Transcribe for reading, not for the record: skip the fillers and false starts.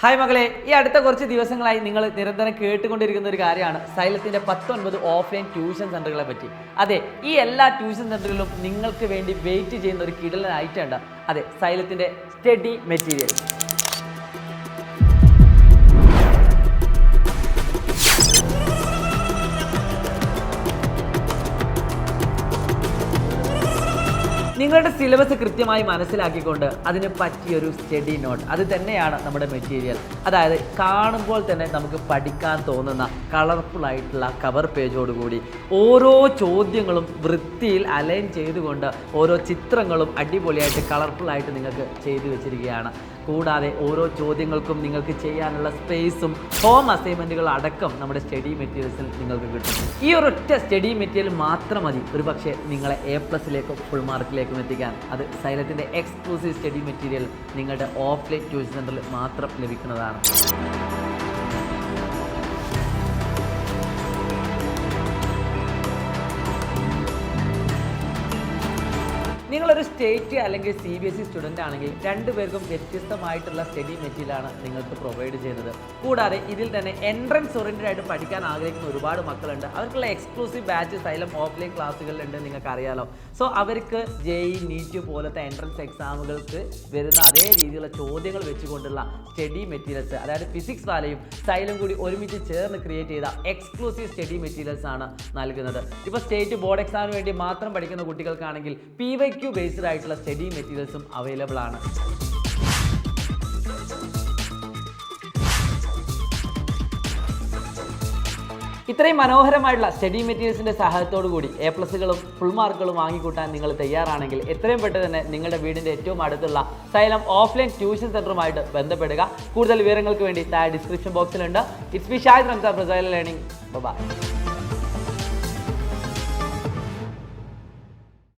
Hi മകളെ, ഈ അടുത്ത കുറച്ച് ദിവസങ്ങളായി നിങ്ങൾ നിരന്തരം കേട്ടുകൊണ്ടിരിക്കുന്ന ഒരു കാര്യമാണ് സൈലത്തിൻ്റെ 19 ഓഫ്ലൈൻ ട്യൂഷൻ സെൻ്ററുകളെ പറ്റി. അതെ, ഈ എല്ലാ ട്യൂഷൻ സെൻ്ററുകളിലും നിങ്ങൾക്ക് വേണ്ടി വെയിറ്റ് ചെയ്യുന്ന ഒരു കിടലൻ ഐറ്റം ഉണ്ട്. അതെ, സൈലത്തിൻ്റെ സ്റ്റഡി മെറ്റീരിയൽ. നിങ്ങളുടെ സിലബസ് കൃത്യമായി മനസ്സിലാക്കിക്കൊണ്ട് അതിന് പറ്റിയൊരു സ്റ്റഡി നോട്ട്, അത് തന്നെയാണ് നമ്മുടെ മെറ്റീരിയൽ. അതായത് കാണുമ്പോൾ തന്നെ നമുക്ക് പഠിക്കാൻ തോന്നുന്ന കളർഫുൾ ആയിട്ടുള്ള കവർ പേജോടുകൂടി ഓരോ ചോദ്യങ്ങളും വൃത്തിയിൽ അലൈൻ ചെയ്തുകൊണ്ട് ഓരോ ചിത്രങ്ങളും അടിപൊളിയായിട്ട് കളർഫുള്ളായിട്ട് നിങ്ങൾക്ക് ചെയ്തു വെച്ചിരിക്കുകയാണ്. കൂടാതെ ഓരോ ചോദ്യങ്ങൾക്കും നിങ്ങൾക്ക് ചെയ്യാനുള്ള സ്പേസും ഹോം അസൈൻമെൻറ്റുകൾ അടക്കം നമ്മുടെ സ്റ്റഡി മെറ്റീരിയൽസിൽ നിങ്ങൾക്ക് കിട്ടും. ഈ ഒരൊറ്റ സ്റ്റഡി മെറ്റീരിയൽ മാത്രം മതി ഒരു പക്ഷേ നിങ്ങളെ A+ലേക്കും ഫുൾ മാർക്കിലേക്കും എത്തിക്കാൻ. അത് സൈലത്തിൻ്റെ എക്സ്ക്ലൂസീവ് സ്റ്റഡി മെറ്റീരിയൽ നിങ്ങളുടെ ഓഫ്ലൈൻ ട്യൂഷൻ സെൻ്ററിൽ മാത്രം ലഭിക്കുന്നതാണ്. നിങ്ങളൊരു സ്റ്റേറ്റ് അല്ലെങ്കിൽ CBSE സ്റ്റുഡൻ്റ് ആണെങ്കിൽ രണ്ടുപേർക്കും വ്യത്യസ്തമായിട്ടുള്ള സ്റ്റഡി മെറ്റീരിയലാണ് നിങ്ങൾക്ക് പ്രൊവൈഡ് ചെയ്യുന്നത്. കൂടാതെ ഇതിൽ തന്നെ എൻട്രൻസ് ഓറിയൻറ്റഡ് ആയിട്ട് പഠിക്കാൻ ആഗ്രഹിക്കുന്ന ഒരുപാട് മക്കളുണ്ട്. അവർക്കുള്ള എക്സ്ക്ലൂസീവ് ബാച്ച് സൈലം ഓഫ്ലൈൻ ക്ലാസ്സുകളിലുണ്ട്, നിങ്ങൾക്ക് അറിയാലോ. സോ അവർക്ക് JEE NEET പോലത്തെ എൻട്രൻസ് എക്സാമുകൾക്ക് വരുന്ന അതേ രീതിയിലുള്ള ചോദ്യങ്ങൾ വെച്ചുകൊണ്ടുള്ള സ്റ്റഡി മെറ്റീരിയൽസ്, അതായത് ഫിസിക്സ് വാലയും സൈലം കൂടി ഒരുമിച്ച് ചേർന്ന് ക്രിയേറ്റ് ചെയ്ത എക്സ്ക്ലൂസീവ് സ്റ്റഡി മെറ്റീരിയൽസ് ആണ് നൽകുന്നത്. ഇപ്പോൾ സ്റ്റേറ്റ് ബോർഡ് എക്സാമിന് വേണ്ടി മാത്രം പഠിക്കുന്ന കുട്ടികൾക്കാണെങ്കിൽ PYQ ബേസ്ഡ് ആയിട്ടുള്ള സ്റ്റഡി മെറ്റീരിയൽസും അവൈലബിൾ ആണ്. ഇത്രയും മനോഹരമായിട്ടുള്ള സ്റ്റഡി മെറ്റീരിയൽസിൻ്റെ സഹായത്തോടു കൂടി A+കളും ഫുൾ മാർക്കുകളും വാങ്ങിക്കൂട്ടാൻ നിങ്ങൾ തയ്യാറാണെങ്കിൽ എത്രയും പെട്ടെന്ന് തന്നെ നിങ്ങളുടെ വീടിൻ്റെ ഏറ്റവും അടുത്തുള്ള സൈലം ഓഫ്ലൈൻ ട്യൂഷൻ സെൻ്ററുമായിട്ട് ബന്ധപ്പെടുക. കൂടുതൽ വിവരങ്ങൾക്ക് വേണ്ടി താഴെ ഡിസ്ക്രിപ്ഷൻ ബോക്സിലുണ്ട്. It's me Shahid Ramzan from Xylem learning. By.